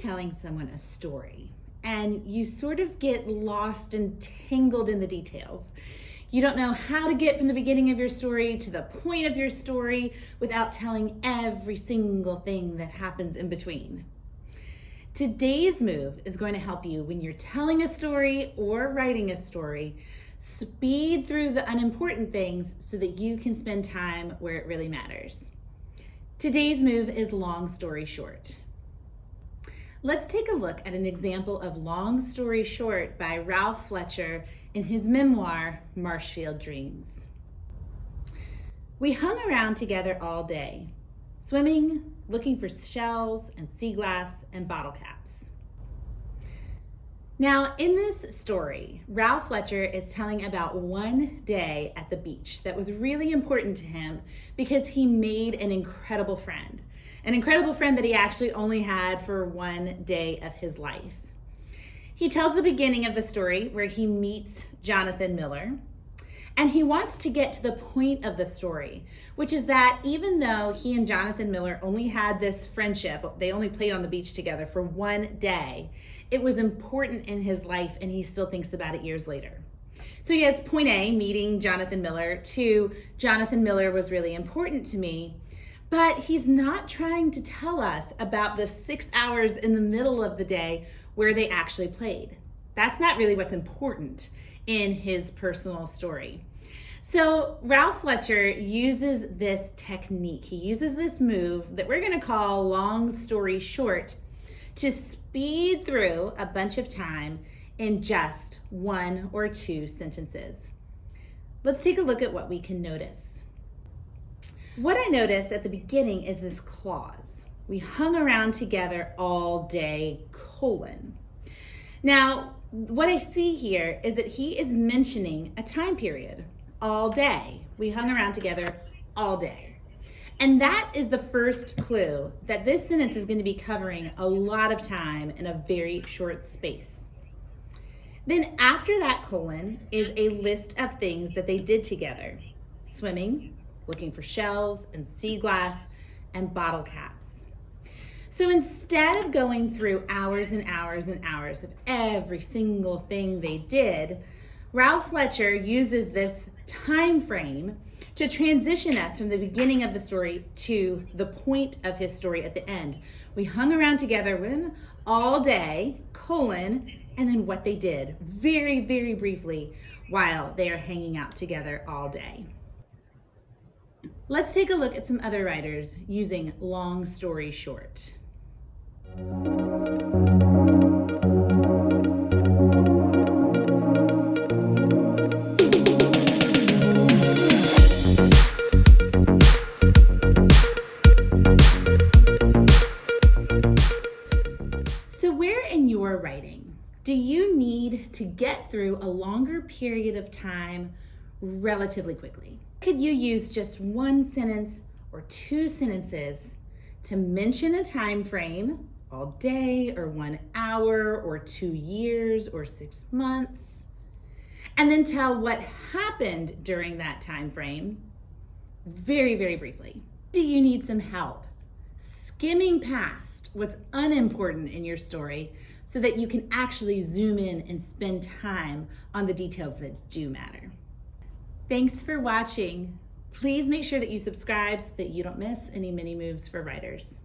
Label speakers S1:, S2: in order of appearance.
S1: telling someone a story and you sort of get lost and tangled in the details. You don't know how to get from the beginning of your story to the point of your story without telling every single thing that happens in between. Today's move is going to help you when you're telling a story or writing a story, speed through the unimportant things so that you can spend time where it really matters. Today's move is long story short. Let's take a look at an example of long story short by Ralph Fletcher in his memoir, Marshfield Dreams. We hung around together all day, swimming, looking for shells and sea glass and bottle caps. Now, in this story, Ralph Fletcher is telling about one day at the beach that was really important to him because he made an incredible friend that he actually only had for one day of his life. He tells the beginning of the story where he meets Jonathan Miller, and he wants to get to the point of the story, which is that even though he and Jonathan Miller only had this friendship, they only played on the beach together for one day, it was important in his life and he still thinks about it years later. So he has point A, meeting Jonathan Miller, to Jonathan Miller was really important to me, but he's not trying to tell us about the 6 hours in the middle of the day where they actually played. That's not really what's important in his personal story. So Ralph Fletcher uses this technique. He uses this move that we're going to call long story short to speed through a bunch of time in just 1 or 2 sentences. Let's take a look at what we can notice. What I notice at the beginning is this clause. We hung around together all day, colon. Now, what I see here is that he is mentioning a time period, all day. We hung around together all day. And that is the first clue that this sentence is going to be covering a lot of time in a very short space. Then after that colon is a list of things that they did together: swimming, looking for shells and sea glass, and bottle caps. So instead of going through hours and hours and hours of every single thing they did, Ralph Fletcher uses this time frame to transition us from the beginning of the story to the point of his story at the end. We hung around together all day, colon, and then what they did very, very briefly while they are hanging out together all day. Let's take a look at some other writers using long story short. So where in your writing do you need to get through a longer period of time relatively quickly? Could you use just 1 sentence or 2 sentences to mention a time frame, all day or 1 hour or 2 years or 6 months, and then tell what happened during that time frame very, very briefly? Do you need some help skimming past what's unimportant in your story so that you can actually zoom in and spend time on the details that do matter? Thanks for watching. Please make sure that you subscribe so that you don't miss any mini moves for writers.